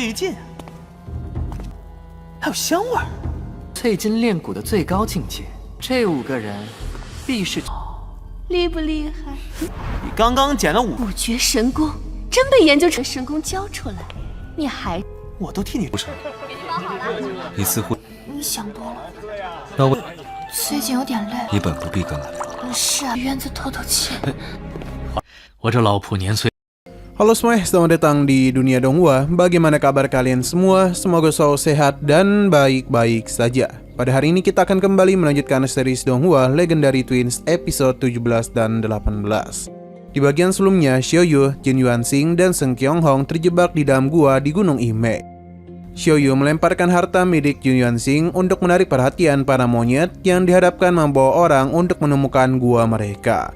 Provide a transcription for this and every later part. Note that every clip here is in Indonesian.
费劲，还有香味儿。淬金炼骨的最高境界，这5个人必是厉不厉害？你刚刚捡了5，五绝神功真被研究成神功教出来，你还……我都替你不成。你似乎你想多了，那我最近有点累。你本不必跟来。是啊，院子透透气。我这老仆年岁。Halo semua, selamat datang di Dunia Donghua. Bagaimana kabar kalian semua? Semoga selalu sehat dan baik-baik saja. Pada hari ini kita akan kembali melanjutkan series Donghua Legendary Twins episode 17 dan 18. Di bagian sebelumnya, Xiaoyu, Jin Yuanxing, dan Seng Qianghong terjebak di dalam gua di Gunung Ime. Xiaoyu melemparkan harta milik Jin Yuanxing untuk menarik perhatian para monyet yang diharapkan membawa orang untuk menemukan gua mereka.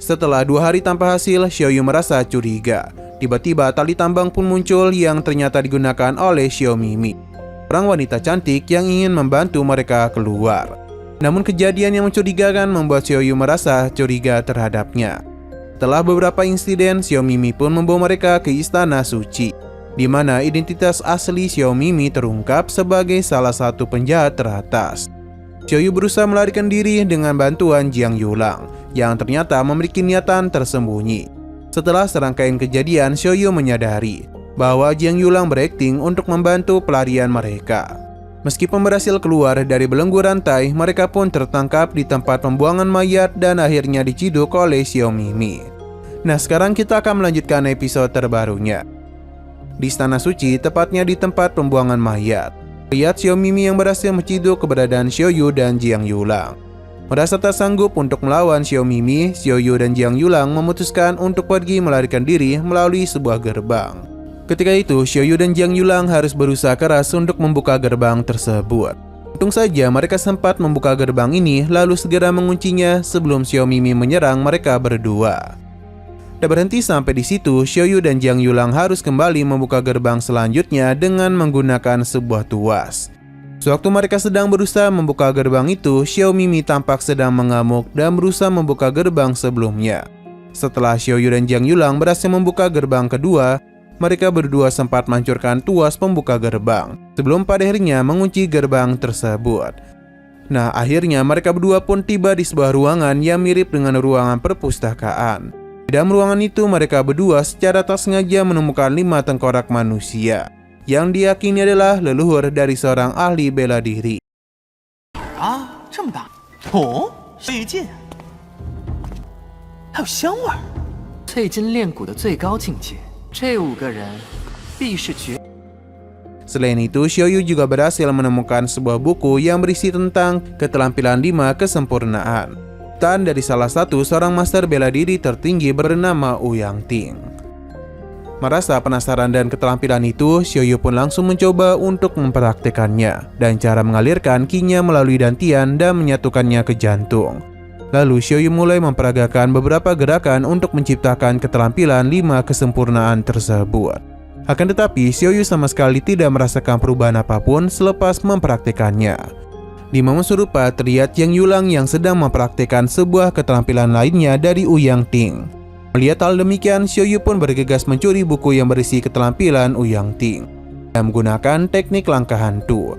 Setelah 2 hari tanpa hasil, Xiaoyu merasa curiga. Tiba-tiba tali tambang pun muncul yang ternyata digunakan oleh Xiao Mimi, orang wanita cantik yang ingin membantu mereka keluar. Namun kejadian yang mencurigakan membuat Xiaoyu merasa curiga terhadapnya. Setelah beberapa insiden, Xiao Mimi pun membawa mereka ke Istana Suci, di mana identitas asli Xiao Mimi terungkap sebagai salah satu penjahat teratas. Xiaoyu berusaha melarikan diri dengan bantuan Jiang Yulang, yang ternyata memiliki niatan tersembunyi. Setelah serangkaian kejadian, Xiaoyu menyadari bahwa Jiang Yulang berakting untuk membantu pelarian mereka. Meskipun berhasil keluar dari belenggu rantai, mereka pun tertangkap di tempat pembuangan mayat dan akhirnya diciduk oleh Xiao Mimi. Nah, sekarang kita akan melanjutkan episode terbarunya. Di Istana Suci, tepatnya di tempat pembuangan mayat, lihat Xiao Mimi yang berhasil menciduk keberadaan Xiaoyu dan Jiang Yulang. Merasa tak sanggup untuk melawan Xiao Mimi, Xiaoyu dan Jiang Yulang memutuskan untuk pergi melarikan diri melalui sebuah gerbang. Ketika itu, Xiaoyu dan Jiang Yulang harus berusaha keras untuk membuka gerbang tersebut. Untung saja mereka sempat membuka gerbang ini lalu segera menguncinya sebelum Xiao Mimi menyerang mereka berdua. Tak berhenti sampai di situ, Xiaoyu dan Jiang Yulang harus kembali membuka gerbang selanjutnya dengan menggunakan sebuah tuas. Sewaktu mereka sedang berusaha membuka gerbang itu, Xiao Mimi tampak sedang mengamuk dan berusaha membuka gerbang sebelumnya. Setelah Xiaoyu dan Jiang Yulang berhasil membuka gerbang kedua, mereka berdua sempat menghancurkan tuas pembuka gerbang sebelum pada akhirnya mengunci gerbang tersebut. Nah, akhirnya mereka berdua pun tiba di sebuah ruangan yang mirip dengan ruangan perpustakaan. Di dalam ruangan itu, mereka berdua secara tak sengaja menemukan 5 tengkorak manusia yang diyakini adalah leluhur dari seorang ahli bela diri. 这么大哦，费劲，还有香味儿。淬金炼骨的最高境界，这5个人必是绝。 Selain itu, Xiaoyu juga berhasil menemukan sebuah buku yang berisi tentang keterampilan 5 kesempurnaan. Dan dari salah satu seorang master bela diri tertinggi bernama Ouyang Ting. Merasa penasaran dan keterampilan itu, Xiaoyu pun langsung mencoba untuk mempraktekannya dan cara mengalirkan qi-nya melalui dantian dan menyatukannya ke jantung. Lalu Xiaoyu mulai memperagakan beberapa gerakan untuk menciptakan keterampilan 5 kesempurnaan tersebut. Akan tetapi, Xiaoyu sama sekali tidak merasakan perubahan apapun selepas mempraktekannya. Di momen serupa, terlihat Jiang Yulang yang sedang mempraktekkan sebuah keterampilan lainnya dari Ouyang Ting. Melihat hal demikian, Xiaoyu pun bergegas mencuri buku yang berisi keterampilan Ouyang Ting dan menggunakan teknik langkah hantu.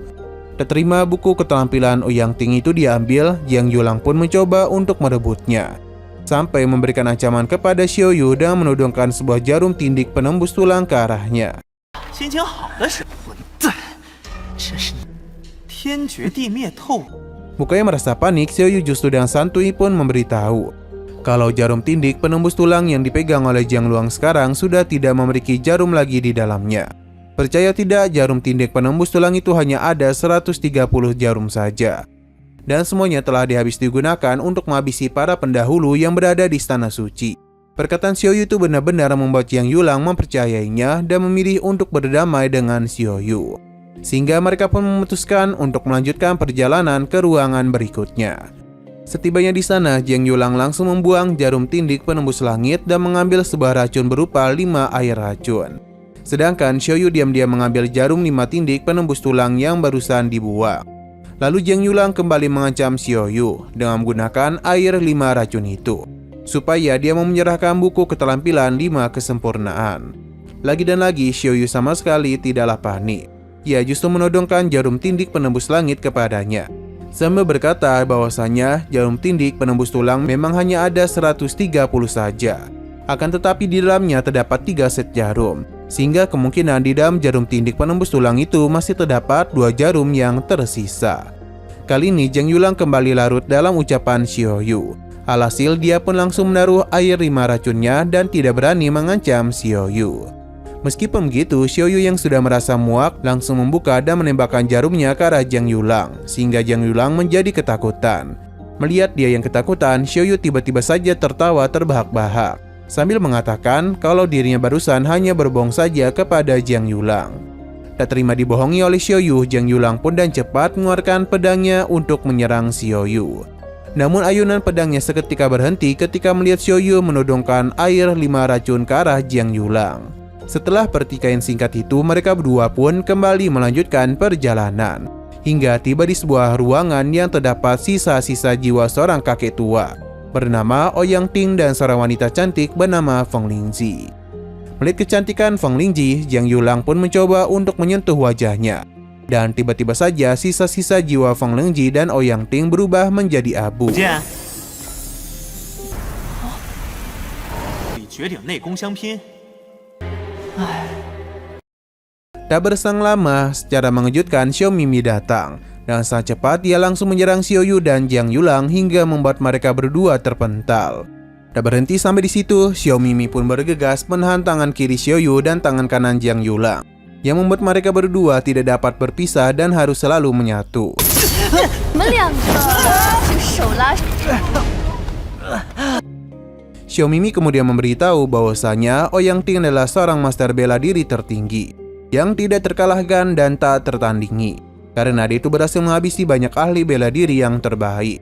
Terima buku keterampilan Ouyang Ting itu diambil, Jiang Yulang pun mencoba untuk merebutnya, sampai memberikan ancaman kepada Xiaoyu dan menodongkan sebuah jarum tindik penembus tulang ke arahnya. 心情好的时候，混蛋，这是天绝地灭透。 Mukanya merasa panik, Xiaoyu justru dengan santuy pun memberitahu kalau jarum tindik penembus tulang yang dipegang oleh Jiang Yulang sekarang sudah tidak memiliki jarum lagi di dalamnya. Percaya tidak, jarum tindik penembus tulang itu hanya ada 130 jarum saja. Dan semuanya telah habis digunakan untuk menghabisi para pendahulu yang berada di Istana Suci. Perkataan Xiaoyu itu benar-benar membuat Jiang Yulang mempercayainya dan memilih untuk berdamai dengan Xiaoyu. Sehingga mereka pun memutuskan untuk melanjutkan perjalanan ke ruangan berikutnya. Setibanya di sana, Jiang Yulang langsung membuang jarum tindik penembus langit dan mengambil sebuah racun berupa 5 air racun. Sedangkan Xiaoyu diam-diam mengambil jarum 5 tindik penembus tulang yang barusan dibuang. Lalu Jiang Yulang kembali mengancam Xiaoyu dengan menggunakan air 5 racun itu, supaya dia mau menyerahkan buku keterampilan 5 kesempurnaan. Lagi dan lagi, Xiaoyu sama sekali tidaklah panik. Ia justru menodongkan jarum tindik penembus langit kepadanya, sambil berkata bahwasanya jarum tindik penembus tulang memang hanya ada 130 saja. Akan tetapi di dalamnya terdapat 3 set jarum, sehingga kemungkinan di dalam jarum tindik penembus tulang itu masih terdapat 2 jarum yang tersisa. Kali ini Zhang Yulang kembali larut dalam ucapan Xiaoyu. Alhasil dia pun langsung menaruh air 5 racunnya dan tidak berani mengancam Xiaoyu. Meskipun begitu, Xiaoyu yang sudah merasa muak langsung membuka dan menembakkan jarumnya ke arah Zhang Yulang, sehingga Zhang Yulang menjadi ketakutan. Melihat dia yang ketakutan, Xiaoyu tiba-tiba saja tertawa terbahak-bahak, sambil mengatakan kalau dirinya barusan hanya berbohong saja kepada Zhang Yulang. Tak terima dibohongi oleh Xiaoyu, Zhang Yulang pun dan cepat mengeluarkan pedangnya untuk menyerang Xiaoyu. Namun ayunan pedangnya seketika berhenti ketika melihat Xiaoyu menodongkan air 5 racun ke arah Zhang Yulang. Setelah pertikaian singkat itu, mereka berdua pun kembali melanjutkan perjalanan, hingga tiba di sebuah ruangan yang terdapat sisa-sisa jiwa seorang kakek tua bernama Ouyang Ting dan seorang wanita cantik bernama Feng Lingji. Melihat kecantikan Feng Lingji, Zhang Yulang pun mencoba untuk menyentuh wajahnya, dan tiba-tiba saja sisa-sisa jiwa Feng Lingji dan Ouyang Ting berubah menjadi abu. Tak berselang lama, secara mengejutkan Xiao Mimi datang. Dan sangat cepat ia langsung menyerang Xiaoyu dan Zhang Yulang hingga membuat mereka berdua terpental. Tak berhenti sampai di situ, Xiao Mimi pun bergegas menahan tangan kiri Xiaoyu dan tangan kanan Zhang Yulang, yang membuat mereka berdua tidak dapat berpisah dan harus selalu menyatu. Xiao Mimi kemudian memberitahu bahwasanya Ouyang Ting adalah seorang master bela diri tertinggi yang tidak terkalahkan dan tak tertandingi, karena dia itu berhasil menghabisi banyak ahli bela diri yang terbaik.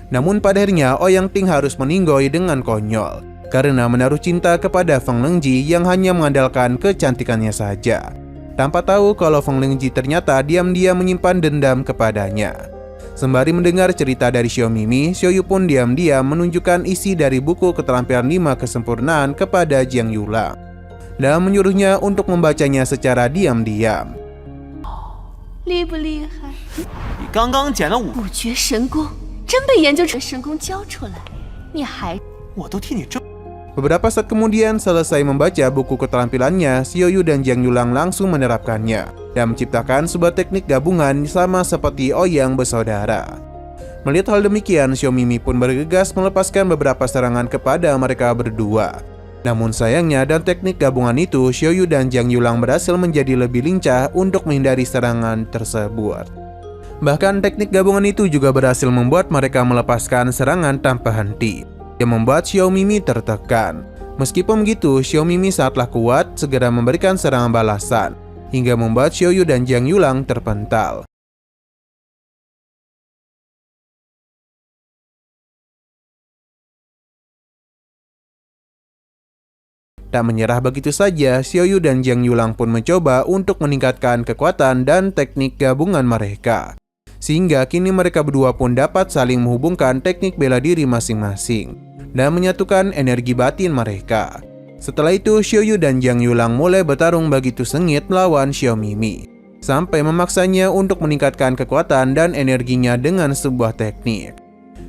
Namun pada akhirnya Ouyang Ting harus meninggoy dengan konyol karena menaruh cinta kepada Feng Lingji yang hanya mengandalkan kecantikannya saja, tanpa tahu kalau Feng Lingji ternyata diam-diam menyimpan dendam kepadanya. Sembari mendengar cerita dari Xiao Mimi, Xiaoyu pun diam-diam menunjukkan isi dari buku keterampilan 5 kesempurnaan kepada Zhang Yulang dan menyuruhnya untuk membacanya secara diam-diam. 厉不厉害？你刚刚捡了五绝神功，真被研究成神功教出来，你还……我都替你争。 Beberapa saat kemudian, selesai membaca buku keterampilannya, Xiaoyu dan Zhang Yulang langsung menerapkannya dan menciptakan sebuah teknik gabungan sama seperti Ouyang bersaudara. Melihat hal demikian, Xiao Mimi pun bergegas melepaskan beberapa serangan kepada mereka berdua. Namun sayangnya, dalam teknik gabungan itu, Xiaoyu dan Zhang Yulang berhasil menjadi lebih lincah untuk menghindari serangan tersebut. Bahkan teknik gabungan itu juga berhasil membuat mereka melepaskan serangan tanpa henti, yang membuat Xiao Mimi tertekan. Meskipun begitu, Xiao Mimi saatlah kuat segera memberikan serangan balasan, hingga membuat Xiaoyu dan Zhang Yulang terpental. Tak menyerah begitu saja, Xiaoyu dan Zhang Yulang pun mencoba untuk meningkatkan kekuatan dan teknik gabungan mereka, sehingga kini mereka berdua pun dapat saling menghubungkan teknik bela diri masing-masing dan menyatukan energi batin mereka. Setelah itu, Xiaoyu dan Zhang Yulang mulai bertarung begitu sengit melawan Xiao Mimi, sampai memaksanya untuk meningkatkan kekuatan dan energinya dengan sebuah teknik.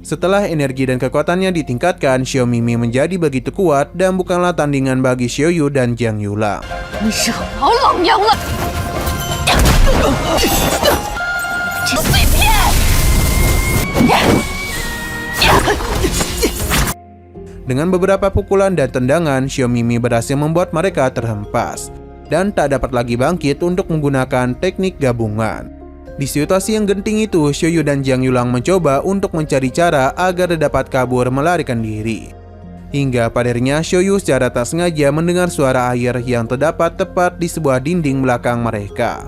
Setelah energi dan kekuatannya ditingkatkan, Xiao Mimi menjadi begitu kuat dan bukanlah tandingan bagi Xiaoyu dan Zhang Yulang. Dengan beberapa pukulan dan tendangan, Xiao Mimi berhasil membuat mereka terhempas dan tak dapat lagi bangkit untuk menggunakan teknik gabungan. Di situasi yang genting itu, Xiaoyu dan Zhang Yulang mencoba untuk mencari cara agar dapat kabur melarikan diri. Hingga pada akhirnya Xiaoyu secara tak sengaja mendengar suara air yang terdapat tepat di sebuah dinding belakang mereka.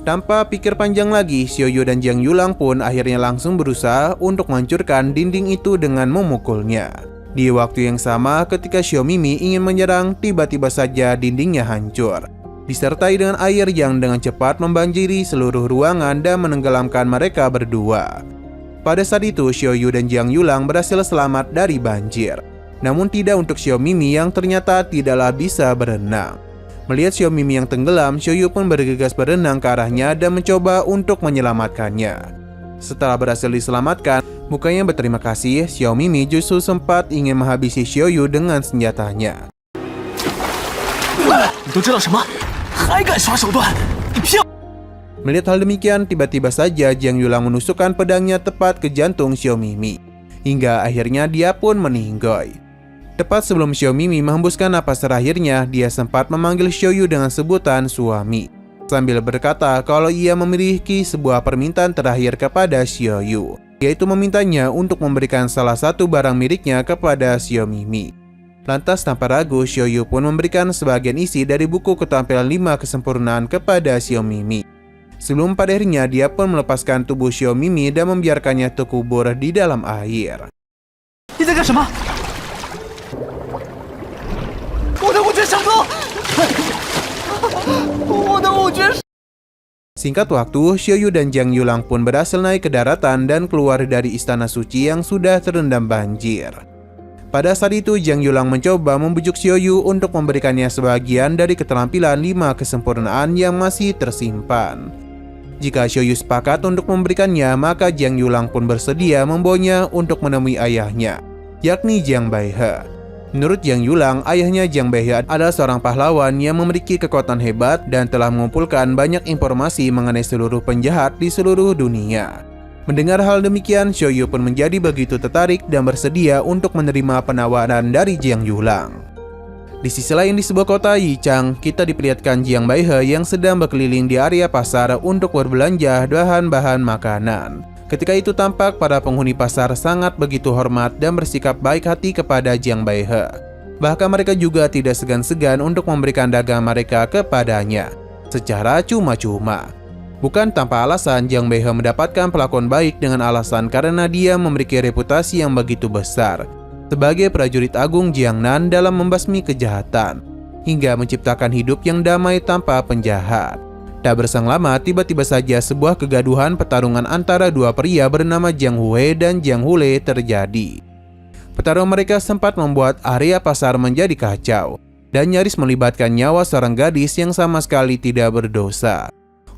Tanpa pikir panjang lagi, Xiaoyu dan Zhang Yulang pun akhirnya langsung berusaha untuk menghancurkan dinding itu dengan memukulnya. Di waktu yang sama, ketika Xiao Mimi ingin menyerang, tiba-tiba saja dindingnya hancur, disertai dengan air yang dengan cepat membanjiri seluruh ruangan dan menenggelamkan mereka berdua. Pada saat itu, Xiaoyu dan Zhang Yulang berhasil selamat dari banjir, namun tidak untuk Xiao Mimi yang ternyata tidaklah bisa berenang. Melihat Xiao Mimi yang tenggelam, Xiaoyu pun bergegas berenang ke arahnya dan mencoba untuk menyelamatkannya. Setelah berhasil diselamatkan, mukanya berterima kasih, Xiao Mimi justru sempat ingin menghabisi Xiaoyu dengan senjatanya. Melihat hal demikian, tiba-tiba saja Jiang Yulang menusukkan pedangnya tepat ke jantung Xiao Mimi. Hingga akhirnya dia pun meninggoy. Tepat sebelum Xiao Mimi menghembuskan napas terakhirnya, dia sempat memanggil Xiaoyu dengan sebutan suami, sambil berkata kalau ia memiliki sebuah permintaan terakhir kepada Xiaoyu, yaitu memintanya untuk memberikan salah satu barang miliknya kepada Xiao Mimi. Lantas tanpa ragu, Xiaoyu pun memberikan sebagian isi dari buku keterampilan 5 kesempurnaan kepada Xiao Mimi. Sebelum pada akhirnya dia pun melepaskan tubuh Xiao Mimi dan membiarkannya terkubur di dalam air. Singkat waktu, Xiaoyu dan Jiang Yulang pun berhasil naik ke daratan dan keluar dari istana suci yang sudah terendam banjir. Pada saat itu, Jiang Yulang mencoba membujuk Xiaoyu untuk memberikannya sebagian dari keterampilan 5 kesempurnaan yang masih tersimpan. Jika Xiaoyu sepakat untuk memberikannya, maka Jiang Yulang pun bersedia membawanya untuk menemui ayahnya, yakni Jiang Baihe. Menurut Jiang Yulang, ayahnya Jiang Baihe adalah seorang pahlawan yang memiliki kekuatan hebat dan telah mengumpulkan banyak informasi mengenai seluruh penjahat di seluruh dunia. Mendengar hal demikian, Xiaoyu pun menjadi begitu tertarik dan bersedia untuk menerima penawaran dari Jiang Yulang. Di sisi lain, di sebuah kota Yichang, kita diperlihatkan Jiang Baihe yang sedang berkeliling di area pasar untuk berbelanja bahan-bahan makanan. Ketika itu tampak para penghuni pasar sangat begitu hormat dan bersikap baik hati kepada Jiang Baihe. Bahkan mereka juga tidak segan-segan untuk memberikan dagang mereka kepadanya secara cuma-cuma. Bukan tanpa alasan, Jiang Baihe mendapatkan perlakuan baik dengan alasan karena dia memiliki reputasi yang begitu besar sebagai prajurit agung Jiangnan dalam membasmi kejahatan, hingga menciptakan hidup yang damai tanpa penjahat. Tak berselang lama, tiba-tiba saja sebuah kegaduhan pertarungan antara dua pria bernama Jiang Hui dan Jiang Hule terjadi. Pertarungan mereka sempat membuat area pasar menjadi kacau, dan nyaris melibatkan nyawa seorang gadis yang sama sekali tidak berdosa.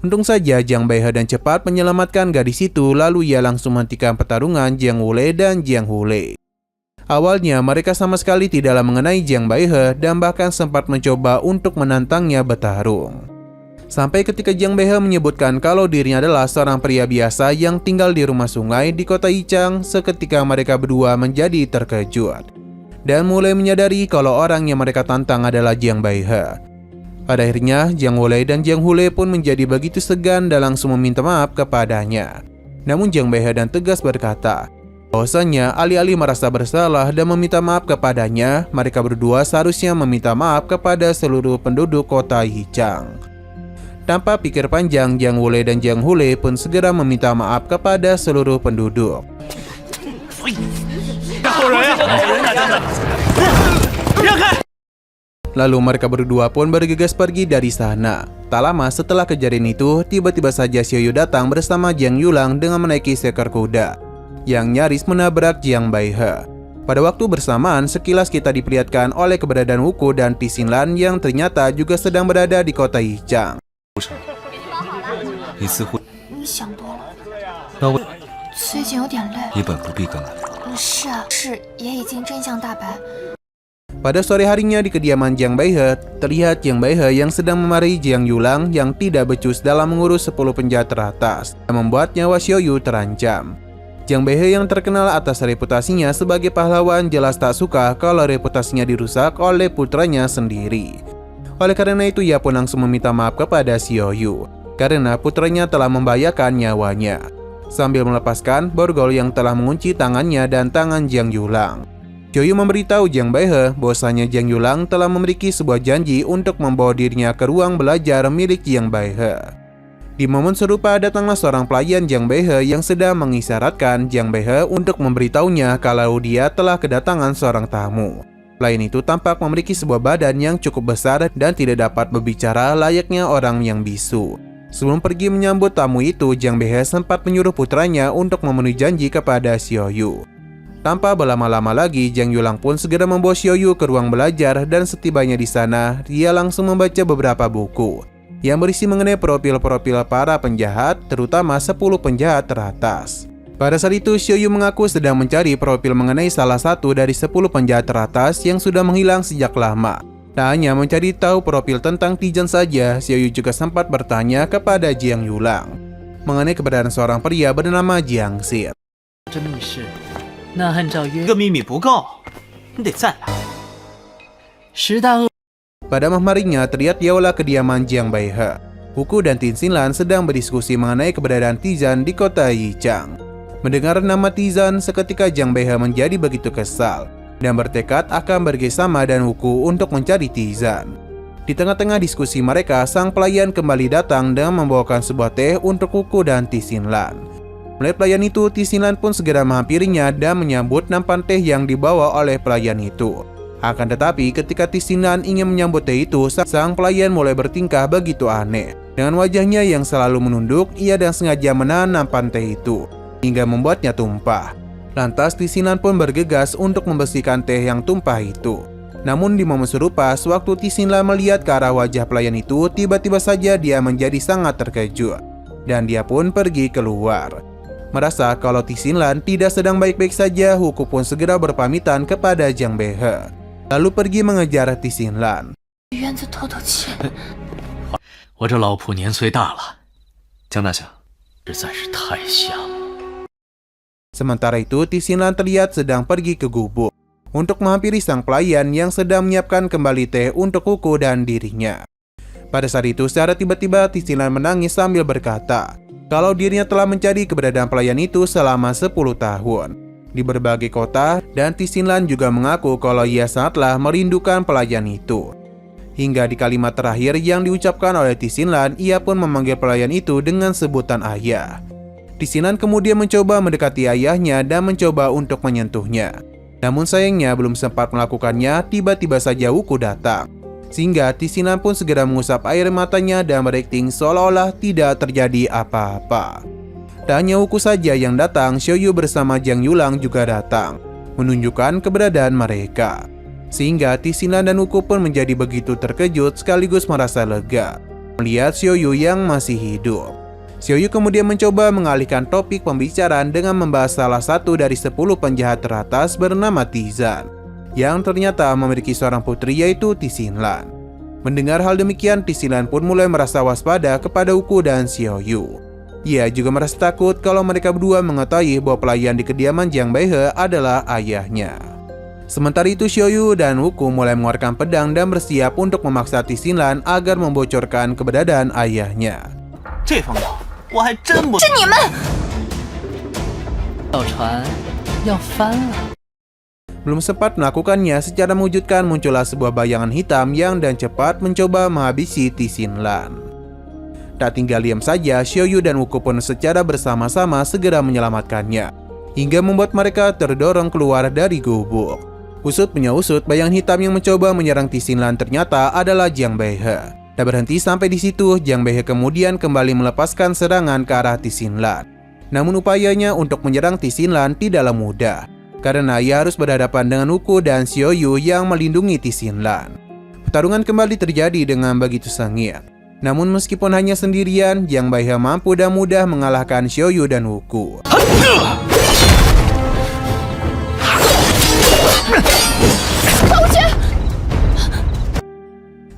Untung saja Jiang Baihe dan cepat menyelamatkan gadis itu, lalu ia langsung menghentikan pertarungan Jiang Hule dan Jiang Hule. Awalnya mereka sama sekali tidaklah mengenai Jiang Baihe dan bahkan sempat mencoba untuk menantangnya bertarung. Sampai ketika Jiang Baihe menyebutkan kalau dirinya adalah seorang pria biasa yang tinggal di rumah sungai di kota Yichang, seketika mereka berdua menjadi terkejut dan mulai menyadari kalau orang yang mereka tantang adalah Jiang Baihe. Pada akhirnya, Jiang Hule dan Jiang Hule pun menjadi begitu segan dan langsung meminta maaf kepadanya. Namun Jiang Baihe dan tegas berkata bahwasanya alih-alih merasa bersalah dan meminta maaf kepadanya, mereka berdua seharusnya meminta maaf kepada seluruh penduduk kota Yichang. Tanpa pikir panjang, Jiang Hule dan Jiang Hule pun segera meminta maaf kepada seluruh penduduk. Lalu mereka berdua pun bergegas pergi dari sana. Tak lama setelah kejadian itu, tiba-tiba saja Xiaoyu datang bersama Jiang Yulang dengan menaiki seekor kuda yang nyaris menabrak Jiang Baihe. Pada waktu bersamaan, sekilas kita diperlihatkan oleh keberadaan Wuku dan Tixinlan yang ternyata juga sedang berada di kota Yichang. 你似乎你想多了，那我最近有点累。你本不必跟来。是啊，是也已经真相大白。 Pada sore harinya di kediaman Jiang Baihe, terlihat Jiang Baihe yang sedang memarahi Jiang Yulang yang tidak becus dalam mengurus 10 penjahat teratas dan membuat nyawa Xiaoyu terancam. Jiang Baihe yang terkenal atas reputasinya sebagai pahlawan jelas tak suka kalau reputasinya dirusak oleh putranya sendiri. Oleh karena itu, ia pun langsung meminta maaf kepada Xiaoyu karena putranya telah membahayakan nyawanya, sambil melepaskan borgol yang telah mengunci tangannya dan tangan Jiang Yulang. Xiaoyu memberitahu Jiang Baihe bahwasanya Jiang Yulang telah memiliki sebuah janji untuk membawa dirinya ke ruang belajar milik Jiang Baihe. Di momen serupa, datanglah seorang pelayan Jiang Baihe yang sedang mengisyaratkan Jiang Baihe untuk memberitahunya kalau dia telah kedatangan seorang tamu. Pelayan itu tampak memiliki sebuah badan yang cukup besar dan tidak dapat berbicara layaknya orang yang bisu. Sebelum pergi menyambut tamu itu, Jiang Baihe sempat menyuruh putranya untuk memenuhi janji kepada Xiaoyu. Tanpa berlama-lama lagi, Jiang Yulang pun segera membawa Xiaoyu ke ruang belajar dan setibanya di sana, dia langsung membaca beberapa buku yang berisi mengenai profil-profil para penjahat, terutama 10 penjahat teratas. Pada saat itu, Xiaoyu mengaku sedang mencari profil mengenai salah satu dari 10 penjahat teratas yang sudah menghilang sejak lama. Tak hanya mencari tahu profil tentang Tijan saja, Xiaoyu juga sempat bertanya kepada Jiang Yulang mengenai keberadaan seorang pria bernama Jiang Xin. 这密室，那按照约这个秘密不够，你得再来。十大恶 Pada malam harinya, terlihat diaulah kediaman Jiang Baihe. Wuku dan Tin Xinlan sedang berdiskusi mengenai keberadaan Tizan di kota Yichang. Mendengar nama Tizan, seketika Jiang Baihe menjadi begitu kesal dan bertekad akan bekerjasama dan Wuku untuk mencari Tizan. Di tengah-tengah diskusi mereka, sang pelayan kembali datang dan membawakan sebuah teh untuk Wuku dan Tin Xinlan. Melihat pelayan itu, Tin Xinlan pun segera menghampirinya dan menyambut nampan teh yang dibawa oleh pelayan itu. Akan tetapi, ketika Tin Xinlan ingin menyambut teh itu, sang pelayan mulai bertingkah begitu aneh. Dengan wajahnya yang selalu menunduk, ia dan sengaja menahan nampan teh itu, hingga membuatnya tumpah. Lantas Tin Xinlan pun bergegas untuk membersihkan teh yang tumpah itu. Namun di momen serupa, sewaktu Tin Xinlan melihat ke arah wajah pelayan itu, tiba-tiba saja dia menjadi sangat terkejut. Dan dia pun pergi keluar. Merasa kalau Tin Xinlan tidak sedang baik-baik saja, Wuku pun segera berpamitan kepada Jiang Baihe, lalu pergi mengejar Tin Xinlan. 院子透透气。我这老婆年岁大了，江大侠，实在是太香了。 Sementara itu, Tin Xinlan terlihat sedang pergi ke gubuk untuk menghampiri sang pelayan yang sedang menyiapkan kembali teh untuk Wuku dan dirinya. Pada saat itu, secara tiba-tiba Tin Xinlan menangis sambil berkata kalau dirinya telah mencari keberadaan pelayan itu selama 10 tahun di berbagai kota, dan Tin Xinlan juga mengaku kalau ia sangatlah merindukan pelayan itu. Hingga di kalimat terakhir yang diucapkan oleh Tin Xinlan, ia pun memanggil pelayan itu dengan sebutan ayah. Tin Xinlan kemudian mencoba mendekati ayahnya dan mencoba untuk menyentuhnya. Namun sayangnya belum sempat melakukannya, tiba-tiba saja Wuku datang. Sehingga Tin Xinlan pun segera mengusap air matanya dan berakting seolah-olah tidak terjadi apa-apa. Tak hanya Wuku saja yang datang, Xiaoyu bersama Jiang Yulang juga datang, menunjukkan keberadaan mereka. Sehingga Tin Xinlan dan Wuku pun menjadi begitu terkejut sekaligus merasa lega melihat Xiaoyu yang masih hidup. Xiaoyu kemudian mencoba mengalihkan topik pembicaraan dengan membahas salah satu dari 10 penjahat teratas bernama Tizan, yang ternyata memiliki seorang putri yaitu Tin Xinlan. Mendengar hal demikian, Tin Xinlan pun mulai merasa waspada kepada Wuku dan Xiaoyu. Ia juga merasa takut kalau mereka berdua mengetahui bahwa pelayan di kediaman Jiang Baihe adalah ayahnya. Sementara itu, Xiaoyu dan Wuku mulai mengeluarkan pedang dan bersiap untuk memaksa Tin Xinlan agar membocorkan keberadaan ayahnya. 这封药我还真不……是你们！小船要翻了。 Belum sempat melakukannya, secara mewujudkan muncullah sebuah bayangan hitam yang dan cepat mencoba menghabisi Tin Xinlan. Tak tinggal diam saja, Xiaoyu dan Wuku pun secara bersama-sama segera menyelamatkannya, hingga membuat mereka terdorong keluar dari gubuk. Usut punya usut, bayangan hitam yang mencoba menyerang Tin Xinlan ternyata adalah Jiang Baihe. Tak berhenti sampai di situ, Jiang Baihe kemudian kembali melepaskan serangan ke arah Tin Xinlan. Namun upayanya untuk menyerang Tin Xinlan tidaklah mudah, karena ia harus berhadapan dengan Wuku dan Xiaoyu yang melindungi Tin Xinlan. Pertarungan kembali terjadi dengan begitu sengit. Namun meskipun hanya sendirian, Jiang Baihe mampu dan mudah mengalahkan Xiaoyu dan Wuku.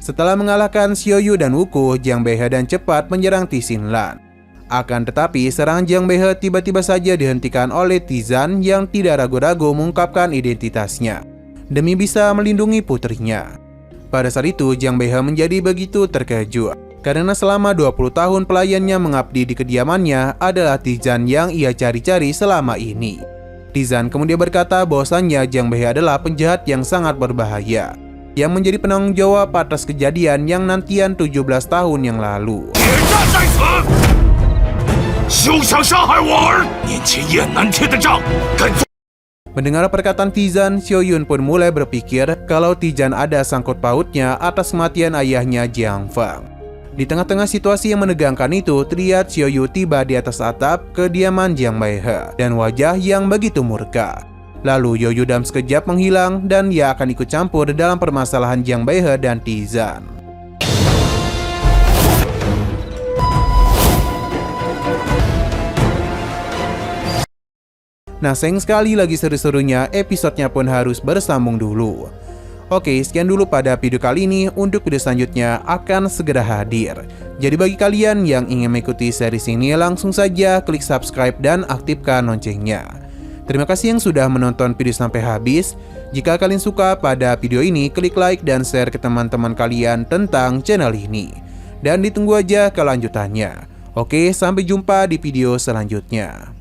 Setelah mengalahkan Xiaoyu dan Wuku, Jiang Baihe dan cepat menyerang Tin Xinlan. Akan tetapi, serangan Jiang Baihe tiba-tiba saja dihentikan oleh Tizan yang tidak ragu-ragu mengungkapkan identitasnya demi bisa melindungi putrinya. Pada saat itu, Jiang Baihe menjadi begitu terkejut karena selama 20 tahun pelayannya mengabdi di kediamannya adalah Tizan yang ia cari-cari selama ini. Tizan kemudian berkata bahwasannya Jiang Baihe adalah penjahat yang sangat berbahaya, yang menjadi penanggung jawab atas kejadian yang nantian 17 tahun yang lalu. Mendengar perkataan Tizan, Xiaoyun pun mulai berpikir kalau Tizan ada sangkut pautnya atas kematian ayahnya Jiang Feng. Di tengah-tengah situasi yang menegangkan itu, terlihat Xiaoyu tiba di atas atap kediaman Jiang Baihe dan wajah yang begitu murka. Lalu Yoyo dalam sekejap menghilang dan ia akan ikut campur dalam permasalahan Jiang Baihe dan Tizan. Nah, sayang sekali lagi seru-serunya, episodenya pun harus bersambung dulu. Oke, sekian dulu pada video kali ini. Untuk video selanjutnya akan segera hadir. Jadi bagi kalian yang ingin mengikuti series ini, langsung saja klik subscribe dan aktifkan loncengnya. Terima kasih yang sudah menonton video sampai habis. Jika kalian suka pada video ini, klik like dan share ke teman-teman kalian tentang channel ini. Dan ditunggu aja kelanjutannya. Oke, sampai jumpa di video selanjutnya.